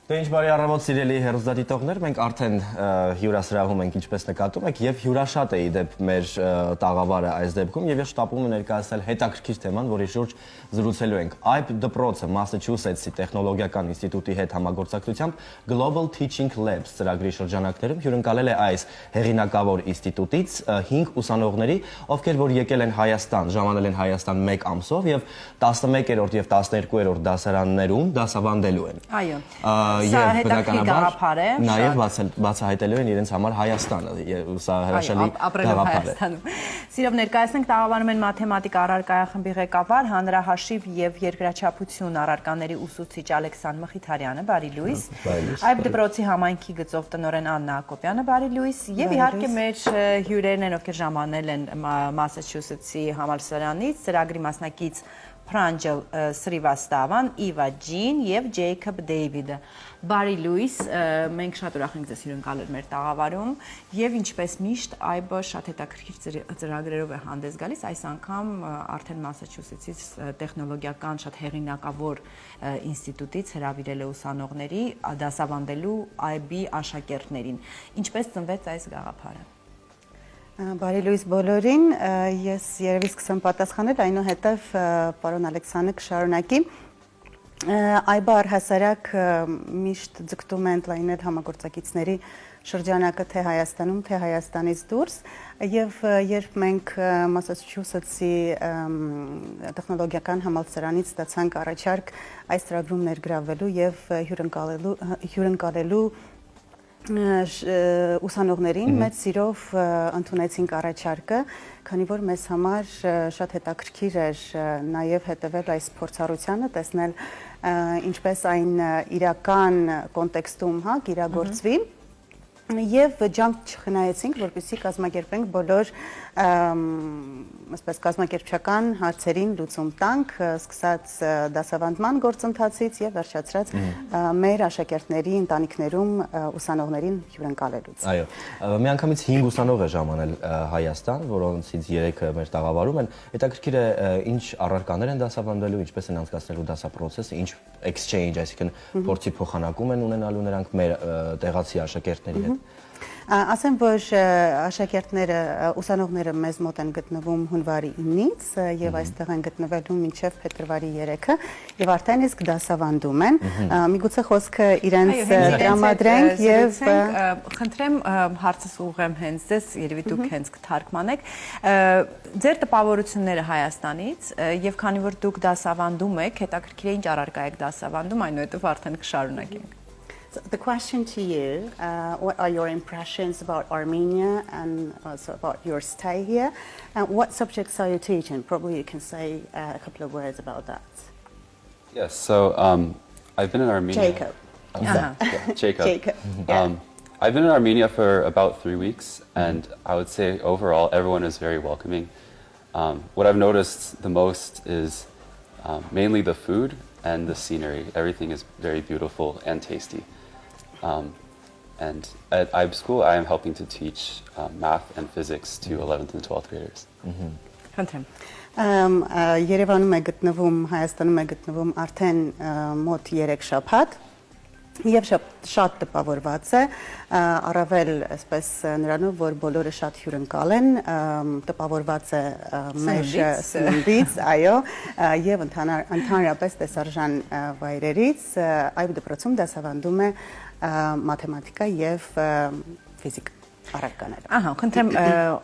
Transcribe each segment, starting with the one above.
Դե ինչ բարի առավոտ սիրելի հեռուստադիտողներ, մենք արդեն հյուրասրահում ենք ինչպես նկատում եք եւ հյուրաշատ է ի դեպ մեր տաղավարը այս դեպքում եւ ես շտապում եմ ներկայացնել հետաքրքիր թեման, որի շուրջ զրուցելու ենք։ Այդ դպրոցը Մասաչուսեթսի տեխնոլոգիական ինստիտուտի հետ համագործակցությամբ Global Teaching Labs ծրագրի շրջանակներում հյուրընկալել է այս հեղինակավոր ինստիտուտից 5 ուսանողների, ովքեր որ եկել են Հայաստան, ժամանել են Հայաստան 1 ամսով եւ 11-րդ եւ 12-րդ դասարաններում դասավանդելու են։ Այո։ Եվ բնականաբար նաև բացահայտելու են իրենց համար Հայաստանը, սա հրաշալի գաղափար է։ Սիրով ներկայացնենք տաղավարում են մաթեմատիկա առարկայախմբի ղեկավար, հանրահաշիվ եւ երկրաչափություն առարկաների ուսուցիչ Ալեքսան Մխիթարյանը, բարի լույս։ Այդ դպրոցի համայնքի գծով տնօրեն Աննա Հակոբյանը, բարի լույս, եւ իհարկե մեր հյուրերն են, ովքեր ժամանել են Մասաչուսեթսի համալսարանից, ծրագրի մասնակից Pranjal Srivastavan, Eva Jean եւ Jacob David-ը։ Բարի լույս, մենք շատ ուրախ ենք ձեզ հյուրընկալել մեր տաղավարում եւ ինչպես միշտ այբը շատ հետաքրքիր ծրագրերով է հանդես գալիս, այս անգամ արդեն Մասաչուսեթսից տեխնոլոգիական շատ հեղինակավոր ինստիտուտից հրավիրել է ուսանողների դասավանդելու IB աշակերտներին։ Ինչպես ծնվեց այս գաղափարը։ Բարի լույս բոլորին, ես երևի սկսեմ պատասխանել, այնուհետև պարոն Ալեքսանը կշարունակի։ Այբը առհասարակ միշտ ձգտում են ընդլայնել համագործակիցների շրջանակը թե Հայաստանում, թե Հայաստանից դուրս, եւ երբ մենք Մասաչուսեթսի տեխնոլոգիական համալսարանից ստացանք առաջարկ այս ծրագրում ներգրավվելու եւ հյուրընկալելու ուսանողներին մեծ սիրով ընդունեցինք առաջարկը, քանի որ մեզ համար շատ հետաքրքիր էր նաև հետևել այս փորձառությանը, տեսնել ինչպես այն իրական կոնտեքստում կիրագործվի եւ ջանք չխնայեցինք, որպեսզի կազմակերպենք բոլոր այսպես կազմակերպչական հարցերին լուծում տանք, սկսած դասավանդման գործընթացից եւ վերջացրած մեր աշակերտների ընտանիքներում ուսանողներին հյուրընկալելուց։ Այո, միանգամից 5 ուսանող է ժամանել Հայաստան, որոնցից 3-ը մեր տաղավարում են։ Հետաքրքիր է ինչ առարկաներ են դասավանդելու, ինչպես են անցկացնելու դասապրոցեսը, ինչ exchange, այսինքն փորձի փոխանակում են ունենալու նրանք մեր տեղացի աշակերտների հետ։ Ասեմ, որ աշակերտները, ուսանողները մեզ մոտ են գտնվում հունվարի 9-ից եւ այստեղ են գտնվելու մինչեւ փետրվարի 3-ը եւ արդեն իսկ դասավանդում են։ Միգուցե խոսքը իրենց տրամադրենք եւ խնդրեմ հարցս ուղղեմ հենց ձեզ, երևի դուք հենց կթարգմանեք։ Ձեր տպավորությունները Հայաստանից եւ քանի որ դուք դասավանդում եք, հետաքրքիր է ինչ առարկա եք դասավանդում, այնուհետեւ արդեն կշարունակենք։ The question to you, what are your impressions about Armenia and also about your stay here? And what subjects are you teaching? Probably you can say a couple of words about that. Yes, so I've been in Armenia. Jacob. Yeah, Jacob. Jacob. Yeah. I've been in Armenia for about 3 weeks, and I would say overall everyone is very welcoming. What I've noticed the most is mainly the food and the scenery. Everything is very beautiful and tasty. And at IB school, I am helping to teach math and physics to 11th and 12th graders. Երևանում է գտնվում, Հայաստանում է գտնվում արդեն մոտ 3 շաբաթ եւ շատ տպավորված է, առավել այսպես նրանով, որ բոլորը շատ հյուրընկալ են, տպավորված է մեր սննդից, այո, եւ ընդհանրապես տեսարժան վայրերից, այբ դպրոցում դասավանդում է մաթեմատիկա եւ ֆիզիկա առարկաները։ Ահա, խնդրեմ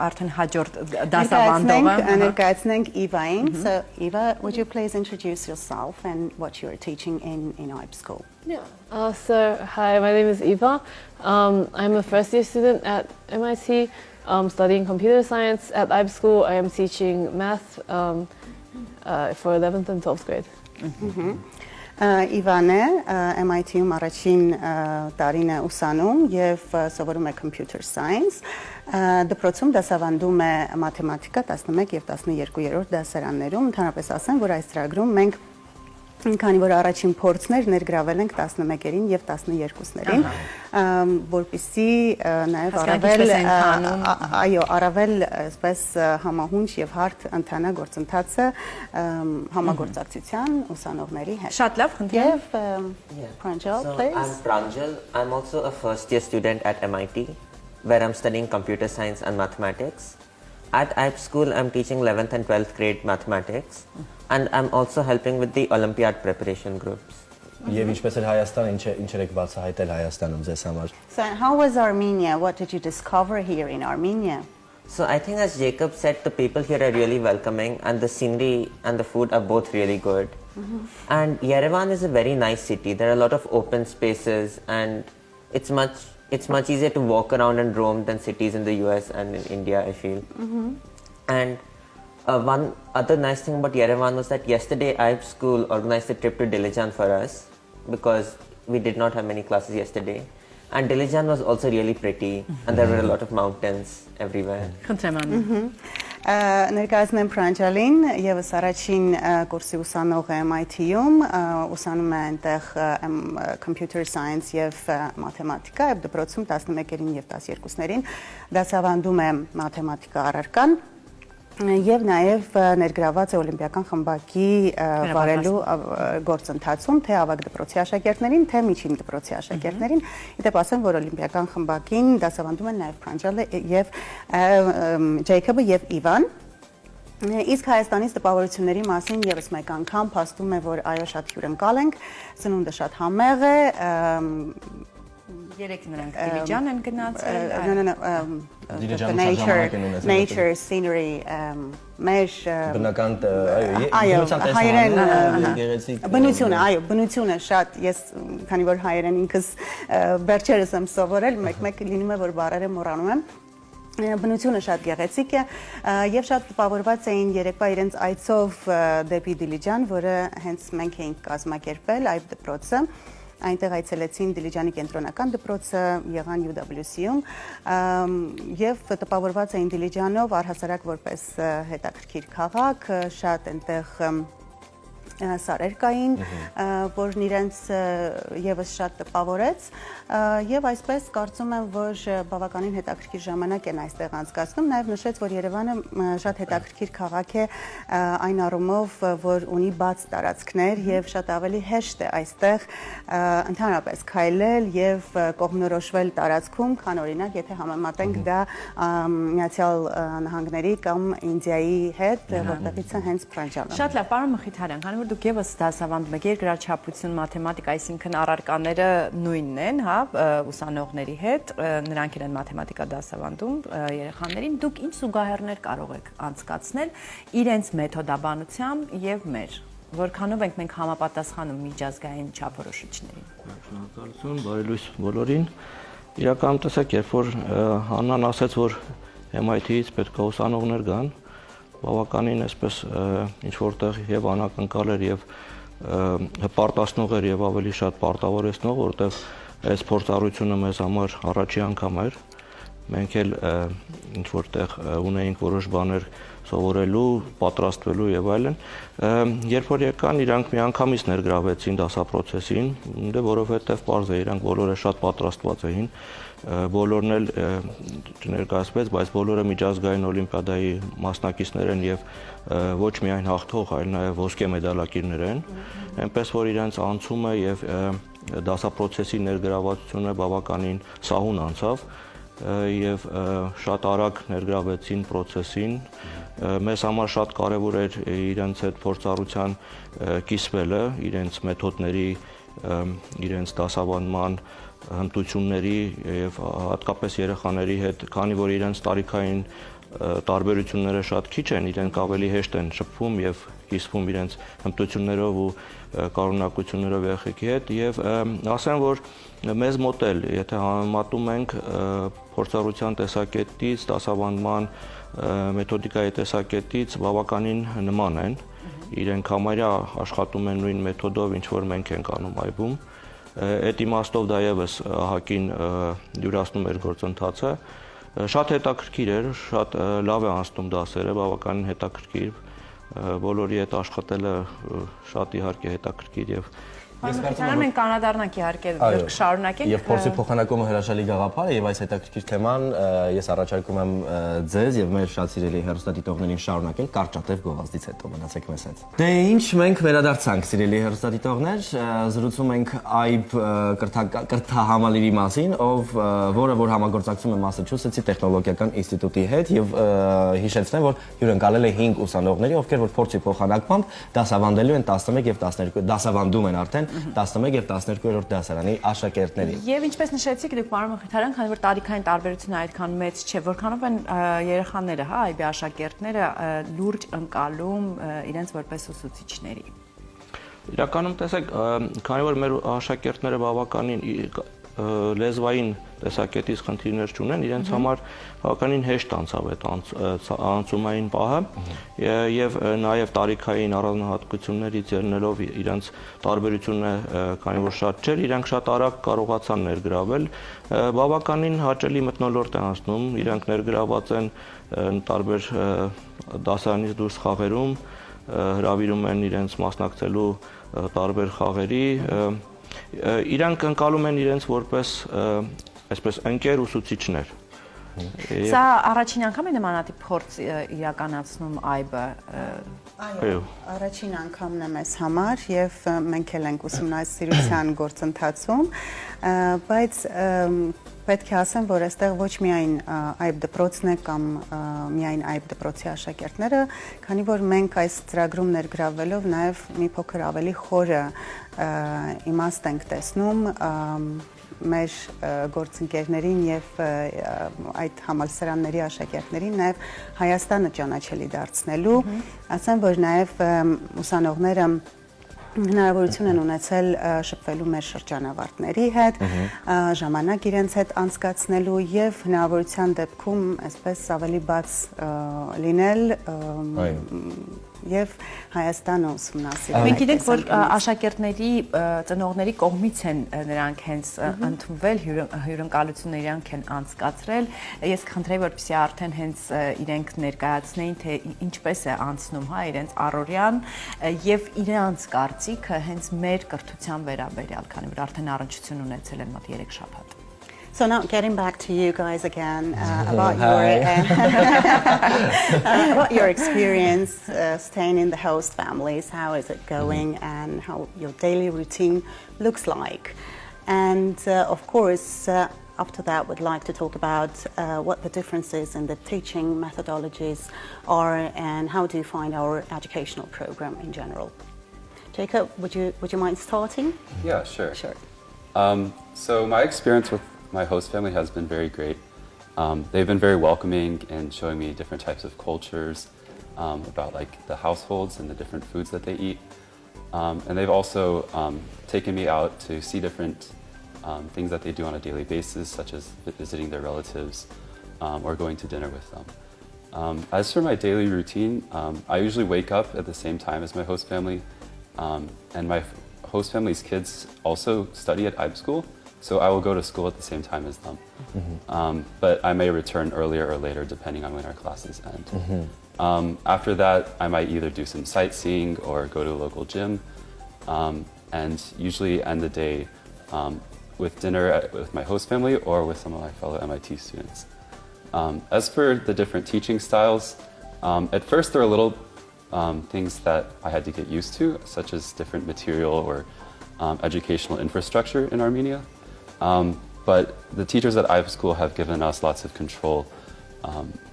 արդեն հաջորդ դասավանդողը ներկայացնենք Eva-ին. So Eva, would you please introduce yourself and what you are teaching in IB school? Yeah. So hi, my name is Eva. I'm a first-year student at MIT, studying computer science. At IB school, I am teaching math for 11th and 12th grade. Իվան է, MIT-ում առաջին տարին է ուսանում եւ սովորում է computer science, դպրոցում դասավանդում է մաթեմատիկա 11 եւ 12-րդ դասարաններում, ընդհանրապես ասեմ, որ այս ծրագրում մենք քանի որ առաջին փորձներ ներգրավել ենք 11-ին եւ 12-ներին, որպեսզի նաեւ առավել այսպես համահունչ եւ հարթ ընթանա գործընթացը համագործակցության ուսանողների հետ։ Շատ լավ, խնդրեմ։ Եվ Pranjal, please. I'm Pranjal. I'm also a first-year student at MIT, where I'm studying computer science and mathematics. At IB school, I'm teaching 11th and 12th grade mathematics, and I'm also helping with the Olympiad preparation groups. Եվ ինչպես էլ Հայաստան, ինչեր եք բացահայտել Հայաստանում ձեզ համար։ So how was Armenia? What did you discover here in Armenia? So I think, as Jacob said, the people here are really welcoming, and the scenery and the food are both really good. And Yerevan is a very nice city. There are a lot of open spaces, and it's much easier to walk around and roam than cities in the US and in India, I feel. And one other nice thing about Yerevan was that yesterday IB school organized a trip to Dilijan for us, because we did not have many classes yesterday. And Dilijan was also really pretty, and there were a lot of mountains everywhere. Խնդրեմ Անի։ Ներկայացնեմ Pranjal-ին, եւս առաջին կուրսի ուսանող է MIT-ում, ուսանում է այնտեղ computer science եւ մաթեմատիկա, եւ դպրոցում 11-ին եւ 12-ներին դասավանդում է մաթեմատիկա առարկան եւ նաեւ ներգրաված է օլիմպիական խմբակի վարելու գործընթացում թե ավագ դպրոցի աշակերտներին, թե միջին դպրոցի աշակերտներին։ Իդեպ ասեմ, որ օլիմպիական խմբակին դասավանդում են նաեւ Pranjal-ը եւ Jacob-ը եւ Ivan։ Իսկ Հայաստանից տպավորությունների մասին եւս մեկ անգամ փաստում է, որ այո, շատ հյուրընկալ ենք, սնունդը շատ համեղ է, Երեք նրանք Դիլիջան են գնացել։ Nature scenery մեր բնական հայերեն բնությունը շատ ես քանի որ հայերեն ինքս վերջերս եմ սովորել մեկ լինում է որ բառերը մոռանում եմ բնությունը շատ գեղեցիկ է եւ շատ տպավորված էին երեկվա իրենց այցով դեպի Դիլիջան, որը հենց մենք էինք կազմակերպել այդ դպրոցը այնտեղ այցելեցին Դիլիջանի կենտրոնական դպրոցը, եղան UWC-ում եւ տպավորված էին Դիլիջանով առհասարակ որպես հետաքրքիր քաղաք, շատ այնտեղ սարեր կային, որն իրենց եւս շատ տպավորեց եւ այսպես կարծում եմ, որ բավականին հետաքրքիր ժամանակ են այստեղ անցկացնում, նաեւ նշեց, որ Երևանը շատ հետաքրքիր քաղաք է այն առումով, որ ունի բաց տարածքներ եւ շատ ավելի հեշտ է այստեղ ընդհանրապես քայլել եւ կողմնորոշվել տարածքում, քան օրինակ, եթե համեմատենք դա Միացյալ Նահանգների կամ Ինդիայի հետ, որտեղից է հենց Pranjal-ը։ Շատ լավ, պարոն Մխիթարյան, քանի որ դուք եւս դասավանդում եք երկրաչափություն, մաթեմատիկա, այսինքն առարկաները նույնն են, հա, ուսանողների հետ, նրանք են մաթեմատիկա դասավանդում երեխաներին, դուք ինչ զուգահեռներ կարող եք անցկացնել իրենց մեթոդաբանությամբ եւ մեր, որքանով ենք մենք համապատասխանում միջազգային չափորոշիչներին։ Շնորհակալություն, բարի լույս բոլորին։ Իրականում տեսեք, երբ որ Հաննան ասաց, որ MIT-ից պետք է ուսանողներ գան, բավականին այսպես ինչ որտեղ եւ անակնկալ էր եւ հպարտացնող էր եւ ավելի շատ պարտավորեցնող, որտեղ այս փորձառությունը մեզ համար առաջի անգամ էր։ Մենք էլ ինչ որտեղ ունեինք որոշ բաներ սովորելու, պատրաստվելու եւ այլն։ Երբ որ եկան, իրանք միանգամից ներգրավեցին դասապրոցեսին, դե որովհետեւ պարզ է, իրանք բոլորը շատ պատրաստված էին, բոլորն էլ չներկայացվեց, բայց բոլորը միջազգային օլիմպիադայի մասնակիցներ են եւ ոչ միայն հաղթող, այլ նաեւ ոսկե մեդալակիրներ են, այնպես որ իրանք անցումը եւ դասապրոցեսի ներգրավվածությունը բավականին սահուն անցավ եւ շատ արագ ներգրավեցին process-ին մեզ համար շատ կարեւոր էր իրենց այդ փորձառության կիսվելը, իրենց մեթոդների, իրենց դասավանդման հմտությունների եւ հատկապես երեխաների հետ, քանի որ իրենց տարիքային տարբերությունները շատ քիչ են, իրենք ավելի հեշտ են շփվում եւ կիսվում իրենց հմտություններով ու կարողություններով երեխեքի հետ եւ ասեմ, որ մեզ մոտ էլ, եթե համեմատում ենք փորձառության տեսակետից, դասավանդման մեթոդիկայի տեսակետից բավականին նման են, իրենք համարյա աշխատում են նույն մեթոդով, ինչ որ մենք ենք անում այբում։ Այդ իմաստով դա եւս ահագին յուրացնում էր գործընթացը։ Շատ հետաքրքիր էր, շատ լավ է անցնում դասերը, բավականին հետաքրքիր։ բոլորի հետ աշխատելը շատ իհարկե հետաքրքիր եւ Մխիթարյան, մենք կանադառնանք իհարկե կշարունակենք։ Եվ փորձի փոխանակումը հրաշալի գաղափար է եւ այս հետաքրքիր թեման ես առաջարկում եմ ձեզ եւ մեր շատ սիրելի հեռուստադիտողներին շարունակել կարճատև գովազդից հետո մնացեք մեզ հետ։ Դե ինչ, մենք վերադարձանք սիրելի հեռուստադիտողներ, զրուցում ենք այբ կրթահամալիրի մասին, որը որ համագործակցում է Մասաչուսեթսի տեխնոլոգիական ինստիտուտի հետ եւ հիշեցնեմ, որ հյուրընկալել է 5 ուսանողների, ովքեր որ փորձի փոխանակմամբ դասավանդելու են 11 եւ 12 դասավանդում են արդեն 11 եւ 12-րդ դասարանի աշակերտների։ Եվ ինչպես նշեցիք դուք պարոն Մխիթարյան, քանի որ տարիքային տարբերությունը այդքան մեծ չէ, որքանով են երեխաները, հա, այբի աշակերտները լուրջ ընկալում իրենց որպես ուսուցիչների։ Իրականում տեսեք, քանի որ մեր աշակերտները բավականին լեզվային տեսակետից խնդիրներ չունեն, իրենց համար բավականին հեշտ անցավ այդ անցումային պահը եւ նաեւ տարիքային առանձնահատկություններից ելնելով իրենց տարբերությունը, քանի որ շատ չէր, իրենք շատ արագ կարողացան ներգրավել, բավականին հաճելի մթնոլորտ է անցնում, իրենք ներգրաված են տարբեր դասարանից դուրս խաղերում, հրավիրում են իրենց մասնակցելու տարբեր խաղերի, իրանք ընկալում են իրենց որպես այսպես ընկեր ուսուցիչներ։ Սա առաջին անգամ է նմանատիպ փորձ իրականացնում այբը։ Այո, առաջին անգամն է մեզ համար եւ մենք էլ ենք ուսումնասիրության գործընթացում, բայց պետք է ասեմ, որ այստեղ ոչ միայն այբ դպրոցն է կամ միայն այբ դպրոցի աշակերտները, քանի որ մենք այս ծրագրում ներգրավվելով նաև մի փոքր ավելի խորը իմաստ ենք տեսնում մեր գործընկերներին եւ այդ համալսարանների աշակերտներին նաեւ Հայաստանը ճանաչելի դարձնելու, ասեմ, որ նաեւ ուսանողները հնարավորություն են ունեցել շփվելու մեր շրջանավարտների հետ, ժամանակ իրենց հետ անցկացնելու եւ հնարավորության դեպքում այսպես ավելի բաց լինել եւ Հայաստանը ուսումնասիրել։ Մենք գիտենք, որ աշակերտների ծնողների կողմից են նրանք հենց ընդունվել, հյուրընկալությունները իրանք են անցկացրել։ Ես կխնդրեի, որպեսզի արդեն հենց իրենք ներկայացնեին, թե ինչպես է անցնում, հա, իրենց առօրյան եւ իրանց կարծիքը հենց մեր կրթության վերաբերյալ, քանի որ արդեն առնչություն ունեցել են մոտ 3 շաբաթ։ So now getting back to you guys again about your experience staying in the host families, how is it going and how your daily routine looks like. And of course, after that, we'd like to talk about what the differences in the teaching methodologies are and how do you find our educational program in general. Jacob, would you mind starting? Yeah, sure. Sure. So my experience with my host family has been very great. They've been very welcoming and showing me different types of cultures, about like the households and the different foods that they eat. And they've also taken me out to see different things that they do on a daily basis, such as visiting their relatives or going to dinner with them. As for my daily routine, I usually wake up at the same time as my host family. And my host family's kids also study at IB school. So I will go to school at the same time as them. But I may return earlier or later depending on when our classes end. After that, I might either do some sightseeing or go to a local gym, and usually end the day with dinner with my host family or with some of my fellow MIT students. As for the different teaching styles, at first there are little things that I had to get used to, such as different material or educational infrastructure in Armenia. But the teachers at IB school have given us lots of control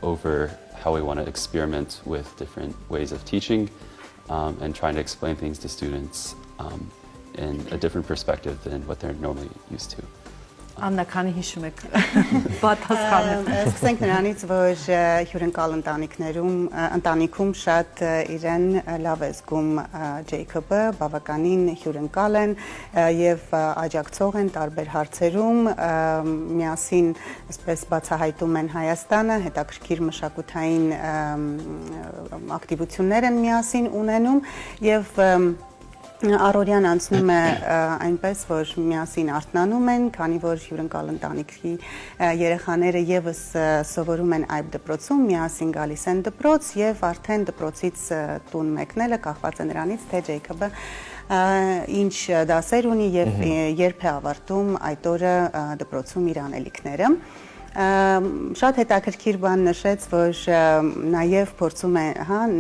over how we want to experiment with different ways of teaching and trying to explain things to students in a different perspective than what they're normally used to. Աննա, քանի հիշում եք պատասխանը։ Սկսենք նրանից, որ հյուրընկալ ընտանիքում շատ իրեն լավ է զգում Ջեյքոբը, բավականին հյուրընկալ են եւ աջակցող են տարբեր հարցերում, միասին այսպես բացահայտում են Հայաստանը, հետաքրքիր մշակութային ակտիվություններ են միասին ունենում եւ Առօրյան անցնում է այնպես, որ միասին արթնանում են, քանի որ հյուրընկալ ընտանիքի երեխաները եւս սովորում են այդ դպրոցում, միասին գալիս են դպրոց եւ արդեն դպրոցից տուն մեկնելը կախված է նրանից, թե Ջեյքոբը ինչ դասեր ունի եւ երբ է ավարտում այդ օրը դպրոցում իր անելիքները։ Շատ հետաքրքիր բան նշեց, որ նաեւ փորձում է,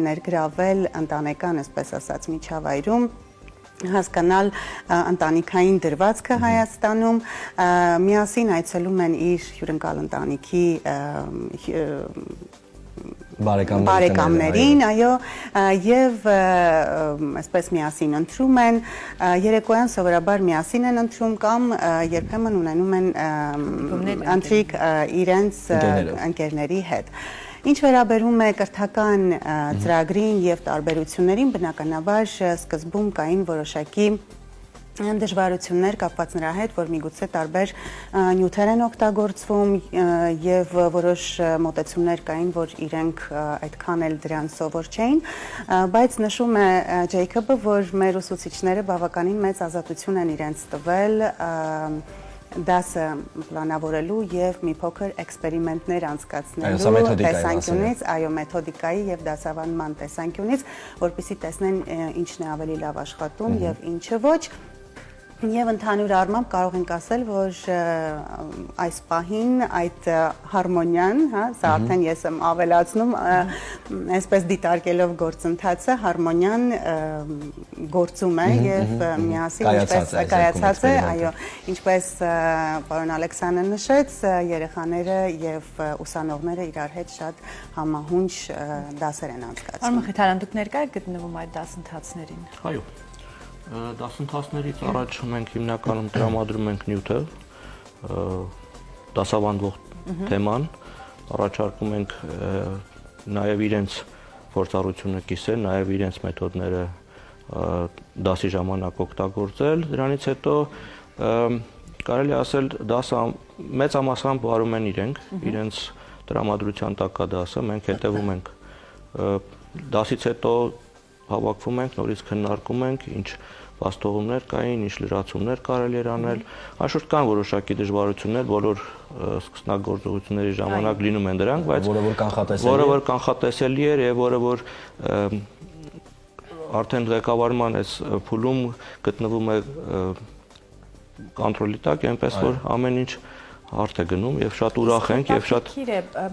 ներգրավել ընտանեկան, այսպես ասած, միջավայրում հասկանալ ընտանիքային դրվածքը Հայաստանում, միասին այցելում են իր հյուրընկալ ընտանիքի բարեկամներին, այո, եւ այսպես միասին ընտրում են, երեկոյան սովորաբար միասին են ընտրում կամ երբեմն ունենում են ընթրիք իրենց ընկերների հետ։ Ինչ վերաբերում է կրթական ծրագրին եւ տարբերություններին, բնականաբար սկզբում կային որոշակի դժվարություններ կապված նրա հետ, որ միգուցե տարբեր նյութեր են օգտագործվում եւ որոշ մոտեցումներ կային, որ իրենք այդքան էլ դրան սովոր չէին, բայց նշում է Ջեյքոբը, որ մեր ուսուցիչները բավականին մեծ ազատություն են իրենց տվել դասը պլանավորելու եւ մի փոքր էքսպերիմենտներ անցկացնելու տեսանկյունից, այո, մեթոդիկայի եւ դասավանդման տեսանկյունից, որպեսզի տեսնեն ինչն է ավելի լավ աշխատում եւ ինչը ոչ։ Եվ ընդհանուր առմամբ կարող ենք ասել, որ այս պահին այդ հարմոնիան, սա արդեն ես եմ ավելացնում, այսպես դիտարկելով գործընթացը, հարմոնիան գործում է եւ միասին ինչպես կայացած է, այո, ինչպես պարոն Ալեքսանդրը նշեց, երեխաները եւ ուսանողները իրար հետ շատ համահունչ դասեր են անցկացնում։ Արմեն Խիթարյան, դուք ներկա եք գտնվում այդ դասընթացներին։ Այո։ Դասընթացներից առաջ մենք հիմնականում տրամադրում ենք նյութը, դասավանդվող թեման, առաջարկում ենք նաև իրենց փորձառությունը կիսել, նաև իրենց մեթոդները դասի ժամանակ օգտագործել, դրանից հետո կարելի ասել դասը մեծամասամբ վարում են իրենց տրամադրության տակ կա դասը, մենք հետևում ենք դասից հետո հավաքվում ենք, նորից քննարկում ենք, ինչ վաստողումներ կային, ինչ լրացումներ կարելի էր անել։ Անշուշտ կան որոշակի դժվարություններ, բոլոր սկսնագործողությունների ժամանակ լինում են դրանք, բայց որը որ կանխատեսելի էր եւ որը որ արդեն ղեկավարման այս փուլում գտնվում է կոնտրոլի տակ, այնպես որ ամեն ինչ հարթ է գնում եւ շատ ուրախ ենք եւ շատ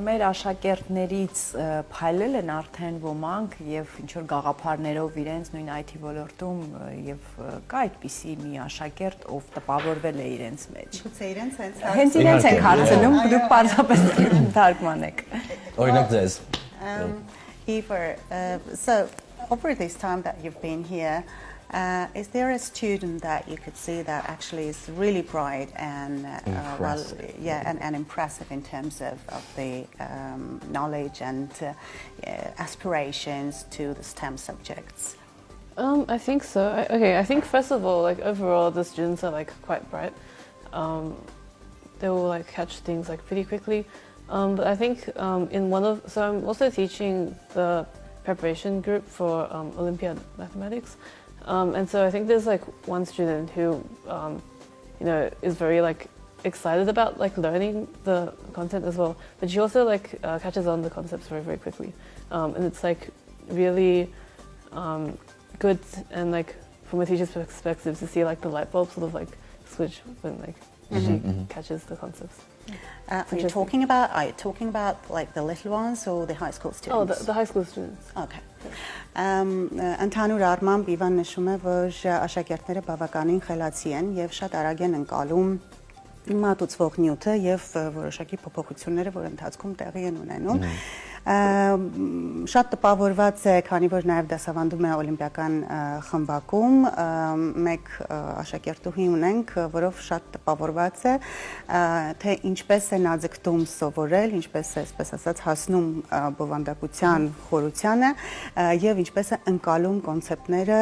մեր աշակերտներից փայլել են արդեն ոմանք եւ ինչ որ գաղափարներով իրենց նույն IT ոլորտում եւ կա այդպիսի մի աշակերտ, ով տպավորվել է իրենց մեջ։ Գուցե իրենց հենց իրենց ենք հարցնում, դուք պարզապես թարգմանեք։ Օրինակ ձեզ։ So over this time that you've been here, is there a student that you could see that actually is really bright and and impressive in terms of the knowledge and aspirations to the STEM subjects? I think so. I think first of all, like overall, the students are like quite bright. They will like catch things like pretty quickly. But I think so I'm also teaching the preparation group for Olympiad mathematics. And so I think there's like one student who, is very like excited about like learning the content as well. But she also like catches on the concepts very, very quickly. And it's like really good and like from a teacher's perspective to see like the light bulb sort of like switch when like she catches the concepts. Are you talking about like the little ones or the high school students? Oh, the high school students. Okay. Ընդհանուր առմամբ Իվան նշում է, որ աշակերտները բավականին խելացի են եւ շատ արագ են ընկալում մատուցվող նյութը եւ որոշակի փոփոխությունները, որ ընթացքում տեղի են ունենում։ Շատ տպավորված է, քանի որ նաեւ դասավանդում է օլիմպիական խմբակում, մեկ աշակերտուհի ունենք, որով շատ տպավորված է, թե ինչպես է նազգտում սովորել, ինչպես է, այսպես ասած, հասնում բովանդակության խորությանը եւ ինչպես է ընկալում կոնցեպտները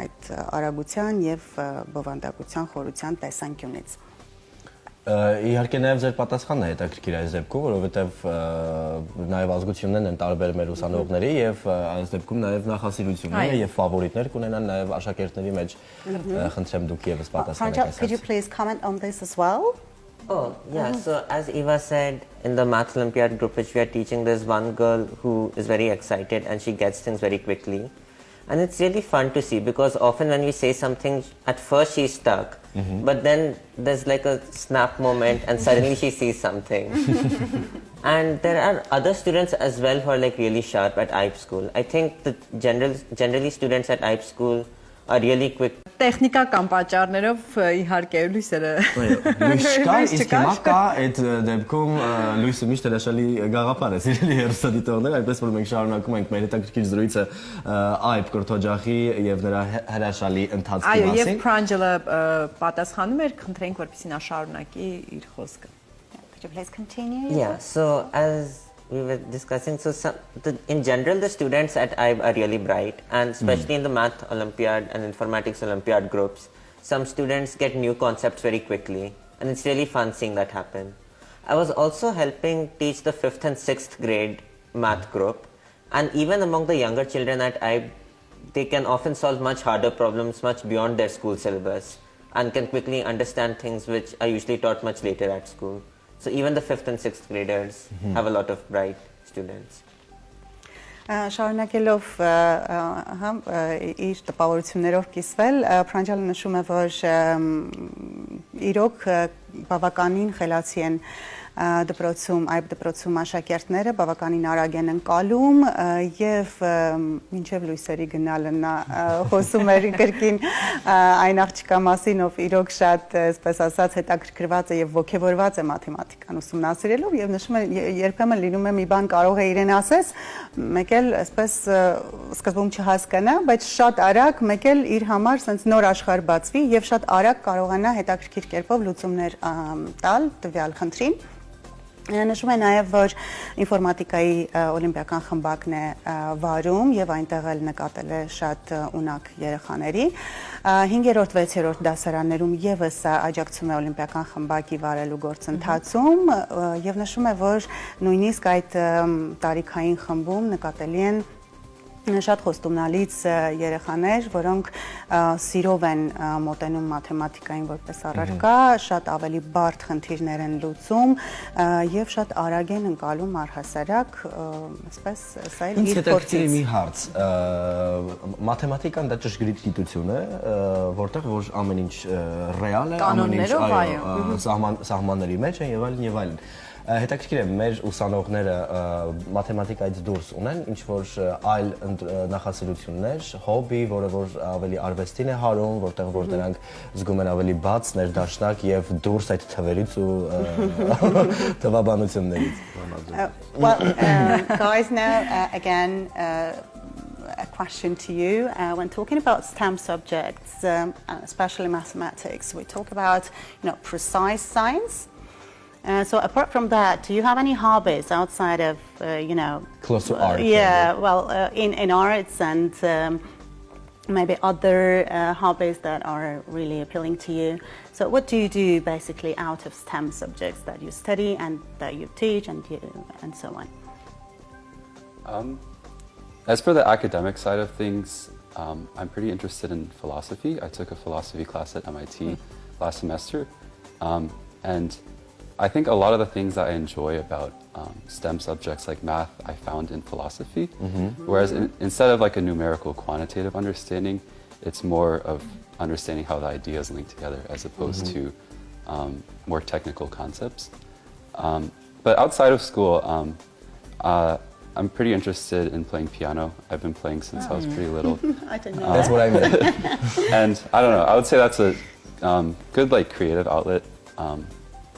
այդ արագության եւ բովանդակության խորության տեսանկյունից։ Իհարկե նաև ձեր պատասխանն է հետաքրքիր այս դեպքում, որովհետև նաև ազգություններն են տարբեր մեր ուսանողների եւ այս դեպքում նաև նախասիրությունները եւ ֆավորիտներ կունենան նաև աշակերտների մեջ խնդրեմ դուք եւս պատասխանեք։ Could you please comment on this as well? Oh, yeah. So as Eva said, in the Math Olympiad group which we are teaching, there's one girl who is very excited and she gets things very quickly. And it's really fun to see because often when we say something, at first she's stuck, but then there's like a snap moment and suddenly she sees something. And there are other students as well who are like really sharp at IB school. I think the generally students at IB school are really quick. Տեխնիկական պատճառներով իհարկե լույսերը Լույս կա, իսկ հիմա կա այդ դեպքում լույսը միշտ հրաշալի գաղափար է, սիրելի հեռուստադիտողներ, այնպես որ մենք շարունակում ենք մեր հետաքրքիր զրույցը այբ կրթօջախի եւ նրա հրաշալի ընթացքի Այո, եւ մասին։ Պրանջելը պատասխանում էր, խնդրենք, որպեսզի նա շարունակի իր խոսքը։ Could you please continue? Yeah, so as we were discussing, so in general, the students at IB are really bright, and especially in the Math Olympiad and Informatics Olympiad groups, some students get new concepts very quickly, and it's really fun seeing that happen. I was also helping teach the 5th and 6th grade math group, and even among the younger children at IB, they can often solve much harder problems much beyond their school syllabus, and can quickly understand things which are usually taught much later at school. So even the 5th and 6th graders have a lot of bright students. Շարունակելով իր տպավորություններով կիսվել, Պրանջալը նշում է, որ իրոք բավականին խելացի են դպրոցում, այբ դպրոցում աշակերտները բավականին արագ են ընկալում եւ մինչեւ լույսերի գնալը նա խոսում էր կրկին այն աղջկա մասին, ով իրոք շատ, այսպես ասած, հետաքրքրված է եւ ոգևորված է մաթեմատիկան ուսումնասիրելով եւ նշում է երբեմն լինում է մի բան կարող է իրեն ասես, մեկ էլ այսպես սկզբում չհասկանա, բայց շատ արագ մեկ էլ իր համար sense նոր աշխարհ բացվի եւ շատ արագ կարողանա հետաքրքիր կերպով լուծումներ տալ տվյալ խնդրին։ Նշում է նաև, որ ինֆորմատիկայի օլիմպիական խմբակն է վարում եւ այնտեղ էլ նկատել է շատ ունակ երեխաների։ 5-րդ, 6-րդ դասարաններում եւս աջակցում է օլիմպիական խմբակի վարելու գործընթացում եւ նշում է, որ նույնիսկ այդ տարիքային խմբում նկատելի են շատ խոստումնալից երեխաներ, որոնք սիրով են մոտենում մաթեմատիկային որպես առարկա, շատ ավելի բարդ խնդիրներ են լուծում եւ շատ արագ են ընկալում առհասարակ, այսպես սա էլ իր փորձից։ Մի հարց, մաթեմատիկան դա ճշգրիտ գիտություն է, որտեղ որ ամեն ինչ ռեալ է, ամեն ինչ սահմանների մեջ է եւ այլն եւ այլն։ Հետաքրքիր է, մեր ուսանողները մաթեմատիկայից դուրս ունեն ինչ-որ այլ նախասիրություններ, հոբի, որը որ ավելի արվեստին է հարում, որտեղ որ նրանք զգում են ավելի բաց, ներդաշնակ եւ դուրս այդ թվերից ու թվաբանություններից։ Well, guys, now again a question to you. When talking about STEM subjects, especially mathematics, we talk about, precise science. So apart from that, do you have any hobbies outside of, close to art? Yeah, well, in arts and maybe other hobbies that are really appealing to you. So what do you do basically out of STEM subjects that you study and that you teach and so on? As for the academic side of things, I'm pretty interested in philosophy. I took a philosophy class at MIT last semester, and I think a lot of the things that I enjoy about STEM subjects like math, I found in philosophy. Whereas instead of like a numerical quantitative understanding, it's more of understanding how the ideas link together as opposed to more technical concepts. But outside of school, I'm pretty interested in playing piano. I've been playing since I was pretty little. I don't know. That's what I meant. And I don't know, I would say that's a good like creative outlet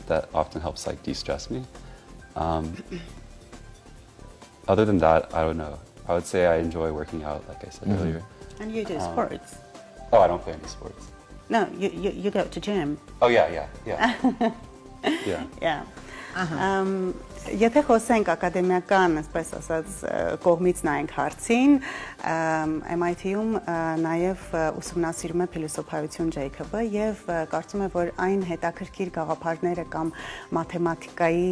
that often helps like de-stress me. Other than that, I don't know. I would say I enjoy working out, like I said earlier. And you do sports? Oh, I don't play any sports. No, you go to gym. Oh yeah. Yeah. Yeah. Եթե խոսենք ակադեմիական, այսպես ասած, կողմից նայենք հարցին, MIT-ում նաև ուսումնասիրում է փիլիսոփայություն Ջեյքոբը եւ կարծում եմ, որ այն հետաքրքիր գաղափարները կամ մաթեմատիկայի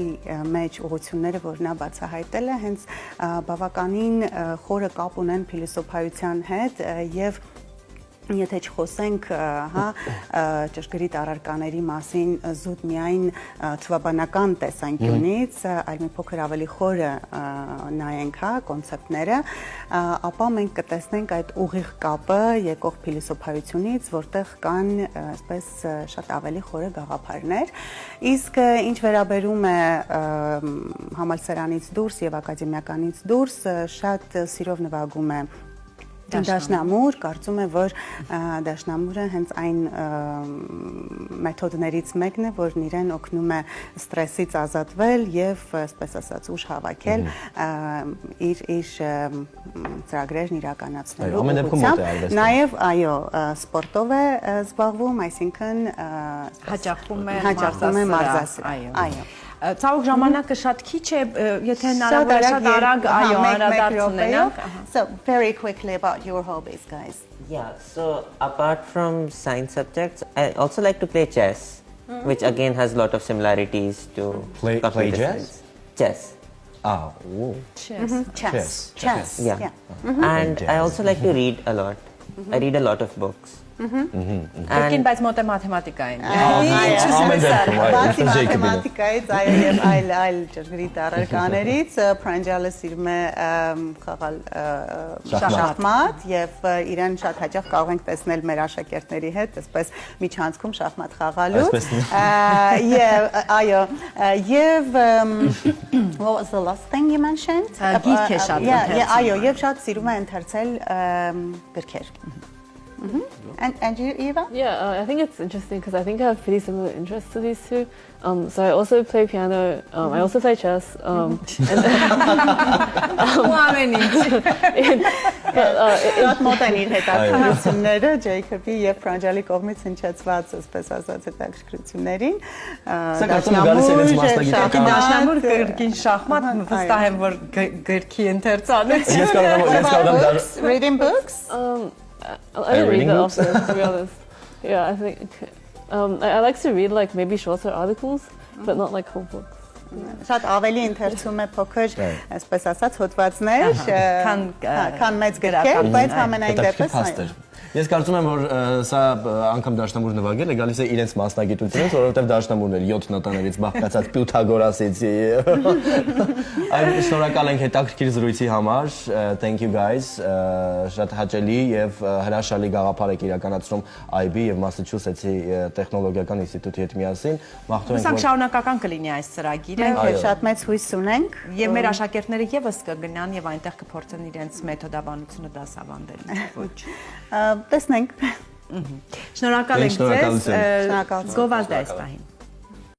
մեջ ուղղությունները, որ նա բացահայտել է, հենց բավականին խորը կապ ունեն փիլիսոփայության հետ եւ Եթե չխոսենք, ճշգրիտ առարկաների մասին զուտ միայն թվաբանական տեսանկյունից, այլ մի փոքր ավելի խորը նայենք, կոնցեպտները, ապա մենք կտեսնենք այդ ուղիղ կապը եկող փիլիսոփայությունից, որտեղ կան, այսպես, շատ ավելի խորը գաղափարներ, իսկ ինչ վերաբերում է համալսարանից դուրս եւ ակադեմիականից դուրս, շատ սիրով նվագում է Դաշնամուր, կարծում եմ, որ դաշնամուրը հենց այն մեթոդներից մեկն է, որն իրեն օգնում է ստրեսից ազատվել եւ, այսպես ասած, ուժ հավաքել իր ծրագրերն իրականացնելու ուղղությամբ։ Նաեւ, այո, սպորտով է զբաղվում, այսինքն հաճախում է մարզասրահ, այո։ Ցավոք ժամանակը շատ քիչ է, եթե հնարավոր է շատ արագ անդրադարձ ունենանք. So very quickly about your hobbies, guys. Yeah, so apart from science subjects, I also like to play chess, which again has a lot of similarities to play science. Chess. Ah, whoa. Chess. Yeah. And I also like to read a lot. I read a lot of books. Կրկին բայց մոտ է մաթեմատիկային։ Բացի մաթեմատիկայից, այո եւ այլ ճշգրիտ առարկաներից, Պրանջալը սիրում է խաղալ շախմատ եւ իրեն շատ հաճախ կարող ենք տեսնել մեր աշակերտների հետ, այսպես միջանցքում շախմատ խաղալու։ Եվ այո, եւ what was the last thing you mentioned? Գիրք է շատ ընթերցում։ Այո, եւ շատ սիրում է ընթերցել գրքեր։ And you, Eva? Yeah, I think it's interesting because I think I have pretty similar interests to these two. So I also play piano. I also play chess. Շատ մոտեն իր հետաքրքրությունները Ջեյքոբի եւ Պրանջալի կողմից հնչեցված, այսպես ասած, հետաքրքրություններին։ Սա կարծում եմ գալիս է իրենց մասնագիտական։ Դաշնամուր կրկին շախմատ, վստահ եմ, որ գրքի ընթերցանից։ Ես կարող եմ reading books. I don't read that often, to be honest. Yeah, I think I like to read like maybe shorter articles, but not like whole books. Շատ ավելի ընթերցում է փոքր, այսպես ասած, հոդվածներ, քան մեծ գրքեր, բայց համենայն դեպս Ես կարծում եմ, որ սա անգամ դաշնամուր նվագել է գալիս է իրենց մասնագիտությունից, որովհետև դաշնամուրն էլ 7 նոտաներից բաղկացած Պյութագորասից։ Շնորհակալ ենք հետաքրքիր զրույցի համար։ Thank you guys։ Շատ հաճելի եւ հրաշալի գաղափար եք իրականացնում IB եւ Մասաչուսեթսի տեխնոլոգիական ինստիտուտի հետ միասին։ Մաղթում ենք, որ շարունակական կլինի այս ծրագիրը։ Մենք շատ մեծ հույս ունենք եւ մեր աշակերտները եւս կգնան եւ այնտեղ կփորձեն իրենց մեթոդաբանությունը դասավանդել։ Ոչ։ Տեսնենք։ Շնորհակալ ենք ձեզ։ Շնորհակալություն։ Գովազդ է այս պահին։